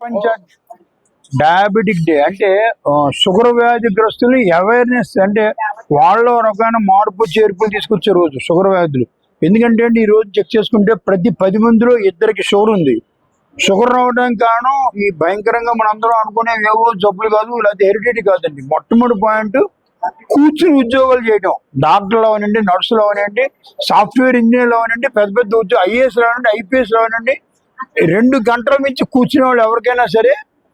ప్రపంచ diabetic day అంటే sugar వ్యాధిగ్రస్తులు అవేర్నెస్ అంటే వాళ్ళలో రకమైన మార్పు చేర్పులు తీసుకొచ్చే రోజు షుగర్ వ్యాధులు. ఎందుకంటే ఈ రోజు చెక్ చేసుకుంటే ప్రతి 10 మందిలో ఇద్దరికి షుగర్ ఉంది. షుగర్ రావడానికి కారణం ఈ భయంకరంగా మనందరం అనుకునే ఏవో జబ్బులు కాదు, లేకపోతే హెరిడిటీ కాదండి. మొట్టమొదటి పాయింట్ కూర్చుని ఉద్యోగాలు చేయడం. డాక్టర్లు అవనండి, నర్సులు అవనండి, సాఫ్ట్వేర్ ఇంజనీర్లు అవనండి, పెద్ద పెద్ద ఉద్యోగం ఐఏఎస్ అవనండి, ఐపీఎస్ అవనండి, 2 గంటల మించి కూర్చునే వాళ్ళు ఎవరికైనా సరే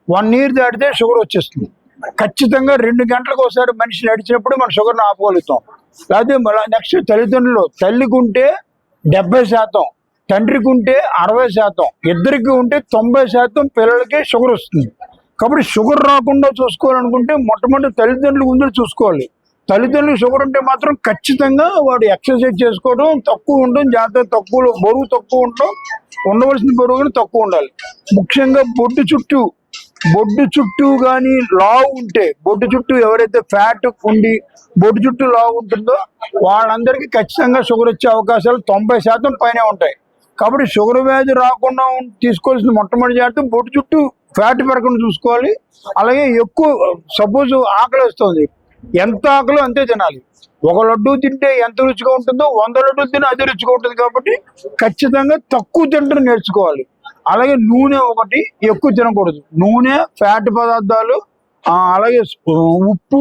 1 ఇయర్ దాటితే షుగర్ వచ్చేస్తుంది. ఖచ్చితంగా 2 గంటలకు ఒకసారి మనిషి నడిచినప్పుడు మనం షుగర్ని ఆపగలుగుతాం. లేకపోతే నెక్స్ట్ తల్లిదండ్రులు, తల్లికి ఉంటే 70%, తండ్రికి ఉంటే 60%, ఇద్దరికి ఉంటే 90% పిల్లలకి షుగర్ వస్తుంది. కాబట్టి షుగర్ రాకుండా చూసుకోవాలనుకుంటే మొట్టమొదటి తల్లిదండ్రులు ముందు చూసుకోవాలి. తల్లిదండ్రులకు షుగర్ ఉంటే మాత్రం ఖచ్చితంగా వాడు ఎక్సర్సైజ్ చేసుకోవడం, తక్కువ ఉండడం, జాగ్రత్త తక్కువలో బరువు తక్కువ ఉండడం, ఉండవలసిన బరువు తక్కువ ఉండాలి. ముఖ్యంగా బొడ్డు చుట్టూ కానీ లావు ఉంటే, బొడ్డు చుట్టూ ఎవరైతే ఫ్యాట్ ఉండి బొడ్డు చుట్టూ లావు ఉంటుందో వాళ్ళందరికీ ఖచ్చితంగా షుగర్ వచ్చే అవకాశాలు 90% పైనే ఉంటాయి. కాబట్టి షుగర్ వ్యాధి రాకుండా తీసుకోవాల్సిన మొట్టమొదటి జాగ్రత్త బొడ్డు చుట్టూ ఫ్యాట్ పెరగకుండా చూసుకోవాలి. అలాగే ఎక్కువ సపోజ్ ఆకలి వస్తుంది, ఎంత ఆకలో అంతే తినాలి. 1 లడ్డు తింటే ఎంత రుచిగా ఉంటుందో 100 లడ్డూలు తినే అదే రుచిగా ఉంటుంది. కాబట్టి ఖచ్చితంగా తక్కువ తింటూ నేర్చుకోవాలి. అలాగే నూనె ఒకటి ఎక్కువ తినకూడదు. నూనె, ఫ్యాట్ పదార్థాలు, అలాగే ఉప్పు,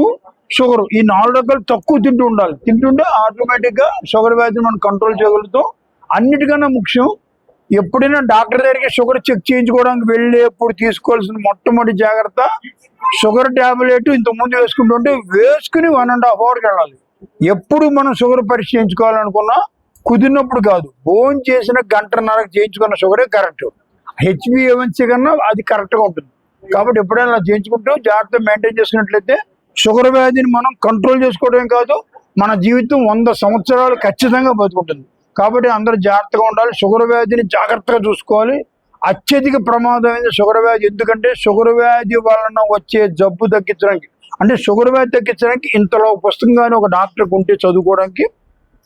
షుగర్, ఈ 4 రకాలు తక్కువ తింటూ ఉండాలి. తింటుంటే ఆటోమేటిక్గా షుగర్ వ్యాధిని మనం కంట్రోల్ చేయగలుగుతాం. అన్నిటికన్నా ముఖ్యం, ఎప్పుడైనా డాక్టర్ దగ్గరికి షుగర్ చెక్ చేయించుకోవడానికి వెళ్ళేప్పుడు తీసుకోవాల్సిన మొట్టమొదటి జాగ్రత్త, షుగర్ ట్యాబ్లెట్ ఇంతకుముందు వేసుకుంటుంటే వేసుకుని 1.5 అవర్కి వెళ్ళాలి. ఎప్పుడు మనం షుగర్ పరీక్ష చేయించుకోవాలనుకున్నా కుదిరినప్పుడు కాదు, భోజనం చేసిన 1.5 చేయించుకున్న షుగరే కరెక్ట్. HbA1c కన్నా అది కరెక్ట్గా ఉంటుంది. కాబట్టి ఎప్పుడైనా చేయించుకుంటూ జాగ్రత్త మెయింటైన్ చేసుకున్నట్లయితే షుగర్ వ్యాధిని మనం కంట్రోల్ చేసుకోవడమే కాదు, మన జీవితం 100 సంవత్సరాలు ఖచ్చితంగా బతుకుంటుంది. కాబట్టి అందరూ జాగ్రత్తగా ఉండాలి. షుగర్ వ్యాధిని జాగ్రత్తగా చూసుకోవాలి. అత్యధిక ప్రమాదమైన షుగర్ వ్యాధి. ఎందుకంటే షుగర్ వ్యాధి వలన వచ్చే జబ్బు తగ్గించడానికి, అంటే షుగర్ వ్యాధి తగ్గించడానికి ఇంతలో పుస్తకం కానీ ఒక డాక్టర్కి ఉంటే చదువుకోవడానికి,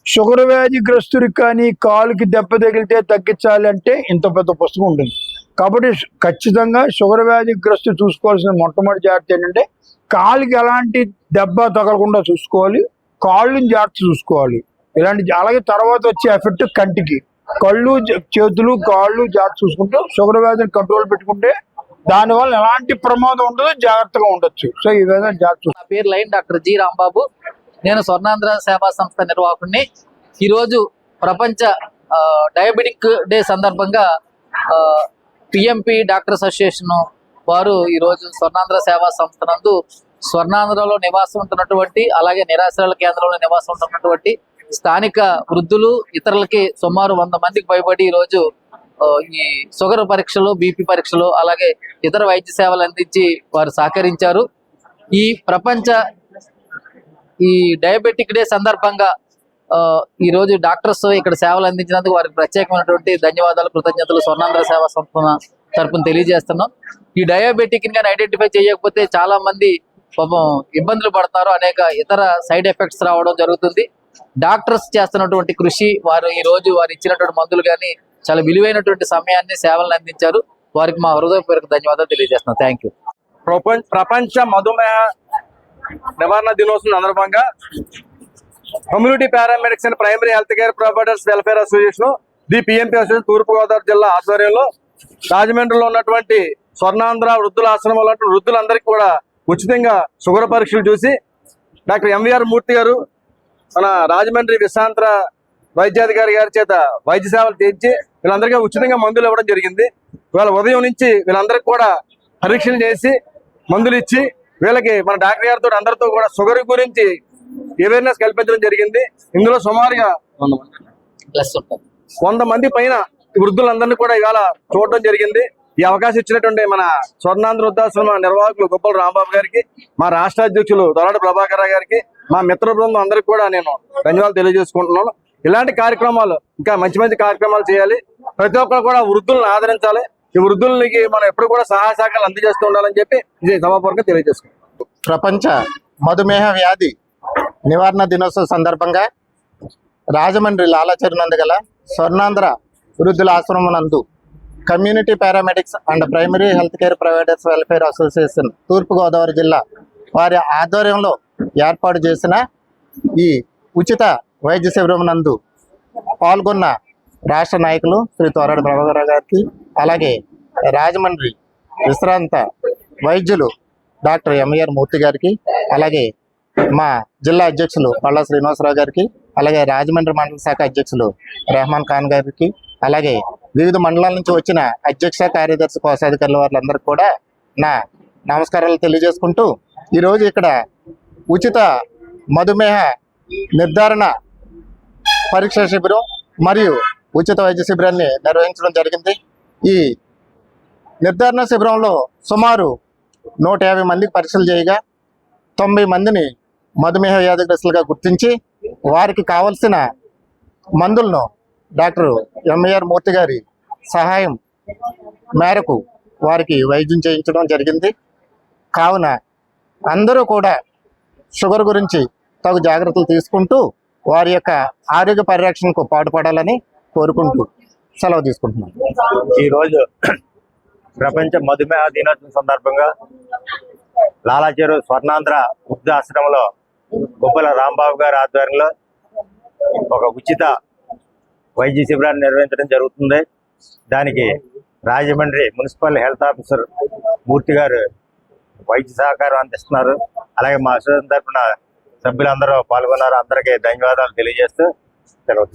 షుగర్ వ్యాధిగ్రస్తుడికి కానీ కాలుకి దెబ్బ తగిలితే తగ్గించాలి అంటే ఇంత పెద్ద పుస్తకం ఉంటుంది. కాబట్టి ఖచ్చితంగా షుగర్ వ్యాధిగ్రస్తుడు చూసుకోవాల్సిన మొట్టమొదటి జాగ్రత్త ఏంటంటే కాలుకి ఎలాంటి దెబ్బ తగలకుండా చూసుకోవాలి, కాళ్ళని జాగ్రత్త చూసుకోవాలి. అలాగే తర్వాత వచ్చే ఎఫెక్ట్ కంటికి, కళ్ళు, చేతులు, కాళ్ళు జాగ్రత్త చూసుకుంటూ షుగర్ వ్యాధిని కంట్రోల్ పెట్టుకుంటే దానివల్ల ఎలాంటి ప్రమాదం ఉండదు, జాగ్రత్తగా ఉండొచ్చు. సో ఈ విధంగా జాగ్రత్త. నా పేరు లైన్ డాక్టర్ జి రాంబాబు. నేను స్వర్ణాంధ్ర సేవా సంస్థ నిర్వాహకుడిని. ఈరోజు ప్రపంచ డయాబెటిక్ డే సందర్భంగా పిఎంపి డాక్టర్ అసోసియేషన్ వారు ఈరోజు స్వర్ణాంధ్ర సేవా సంస్థ నందు స్వర్ణాంధ్రలో నివాసం ఉంటున్నటువంటి, అలాగే నిరాశ్రయాల కేంద్రంలో నివాసం ఉంటున్నటువంటి స్థానిక వృద్ధులు, ఇతరులకి సుమారు 100 మందికి పైబడి ఈరోజు ఈ షుగర్ పరీక్షలు, బీపీ పరీక్షలు, అలాగే ఇతర వైద్య సేవలు అందించి వారు సహకరించారు. ఈ ప్రపంచ డయాబెటిక్ డే సందర్భంగా ఈరోజు డాక్టర్స్ ఇక్కడ సేవలు అందించినందుకు వారికి ప్రత్యేకమైనటువంటి ధన్యవాదాలు, కృతజ్ఞతలు స్వర్ణాంధ్ర సేవా సంస్థ తరపున తెలియజేస్తున్నాం. ఈ డయాబెటిక్ ని ఐడెంటిఫై చేయకపోతే చాలా మంది పాపం ఇబ్బందులు పడతారు, అనేక ఇతర సైడ్ ఎఫెక్ట్స్ రావడం జరుగుతుంది. డాక్టర్స్ చేస్తున్నటువంటి కృషి, వారు ఈ రోజు వారు ఇచ్చినటువంటి మందులు కానీ చాలా విలువైనటువంటి సమయాన్ని, సేవలను అందించారు. వారికి మా హృదయపూర్వక ధన్యవాదాలు తెలియజేస్తున్నాం. Thank you. ప్రపంచ మధుమేహ నివారణ దినోత్సవం సందర్భంగా community paramedics and primary health care providers welfare association, the PMP association తూర్పుగోదావరి జిల్లా ఆధ్వర్యంలో రాజమండ్రిలో ఉన్నటువంటి స్వర్ణాంధ్ర వృద్ధుల ఆశ్రమంలో వృద్ధులందరికీ కూడా ఉచితంగా షుగర్ పరీక్షలు చూసి డాక్టర్ ఎంవీఆర్ మూర్తి గారు మన రాజమండ్రి విశాంతర వైద్యాధికారి గారి చేత వైద్య సేవలు తీర్చి వీళ్ళందరికీ ఉచితంగా మందులు ఇవ్వడం జరిగింది. ఇవాళ ఉదయం నుంచి వీళ్ళందరికీ కూడా పరీక్షలు చేసి మందులు ఇచ్చి వీళ్ళకి మన డాక్టర్ గారితో అందరితో కూడా షుగర్ గురించి అవేర్నెస్ కల్పించడం జరిగింది. ఇందులో సుమారుగా 100 మంది పైన వృద్ధులందరినీ కూడా ఇవాళ చూడడం జరిగింది. ఈ అవకాశం ఇచ్చినటువంటి మన స్వర్ణాంధ్ర వృద్ధాశ్రమ నిర్వాహకులు గొప్పల రాంబాబు గారికి, మా రాష్ట్ర అధ్యక్షులు దొరాడ ప్రభాకర్ గారికి, మా మిత్ర బృందం అందరికీ కూడా నేను ధన్యవాదాలు తెలియజేసుకుంటున్నాను. ఇలాంటి కార్యక్రమాలు ఇంకా మంచి కార్యక్రమాలు చేయాలి. ప్రతి ఒక్కరు కూడా వృద్ధులను ఆదరించాలి. ఈ వృద్ధులకి మనం ఎప్పుడు కూడా సహాయ సహకారాలు అందజేస్తూ ఉండాలని చెప్పి ఇది సభాపూర్వకంగా తెలియజేసుకుంటాం. ప్రపంచ మధుమేహ వ్యాధి నివారణ దినోత్సవం సందర్భంగా రాజమండ్రి లాలాచరి నందు గల స్వర్ణాంధ్ర వృద్ధుల ఆశ్రమం నందు community paramedics and primary health care providers welfare association తూర్పుగోదావరి జిల్లా వారి ఆధ్వర్యంలో ఏర్పాటు చేసిన ఈ ఉచిత వైద్య శిబిరం నందు పాల్గొన్న రాష్ట్ర నాయకులు శ్రీ తోరాడు ప్రభాకర్ గారికి, అలాగే రాజమండ్రి విశ్రాంత వైద్యులు డాక్టర్ ఎంఆర్ మూర్తి గారికి, అలాగే మా జిల్లా అధ్యక్షులు పళ్ళ శ్రీనివాసరావు గారికి, అలాగే రాజమండ్రి మండల శాఖ అధ్యక్షులు రెహమాన్ ఖాన్ గారికి, అలాగే వివిధ మండలాల నుంచి వచ్చిన అధ్యక్ష కార్యదర్శి కోశాధికారుల వాళ్ళందరికీ కూడా నా నమస్కారాలు తెలియజేసుకుంటూ ఈరోజు ఇక్కడ ఉచిత మధుమేహ నిర్ధారణ పరీక్ష శిబిరం మరియు ఉచిత వైద్య శిబిరాన్ని నిర్వహించడం జరిగింది. ఈ నిర్ధారణ శిబిరంలో సుమారు 150 మందికి పరీక్షలు చేయగా 90 మందిని మధుమేహ వ్యాధిగ్రస్తులుగా గుర్తించి వారికి కావలసిన మందులను డాక్టర్ ఎంఆర్ మూర్తి గారి సహాయం మేరకు వారికి వైద్యం చేయించడం జరిగింది. కావున అందరూ కూడా షుగర్ గురించి తగు జాగ్రత్తలు తీసుకుంటూ వారి యొక్క ఆరోగ్య పరిరక్షణకు పాటుపడాలని కోరుకుంటూ సెలవు తీసుకుంటున్నాను. ఈరోజు ప్రపంచ మధుమేహ దినోత్సవం సందర్భంగా లాలాచెరు స్వర్ణాంధ్ర వృద్ధాశ్రమంలో గుబ్బల రాంబాబు గారి ఆధ్వర్యంలో ఒక ఉచిత వైద్య శిబిరాన్ని నిర్వహించడం జరుగుతుంది. దానికి రాజమండ్రి మున్సిపల్ హెల్త్ ఆఫీసర్ మూర్తి గారు వైద్య సహకారం అందిస్తున్నారు. అలాగే మా అసోసియేషన్ తరఫున సభ్యులందరూ పాల్గొన్నారు. అందరికీ ధన్యవాదాలు తెలియజేస్తూ సెలవు.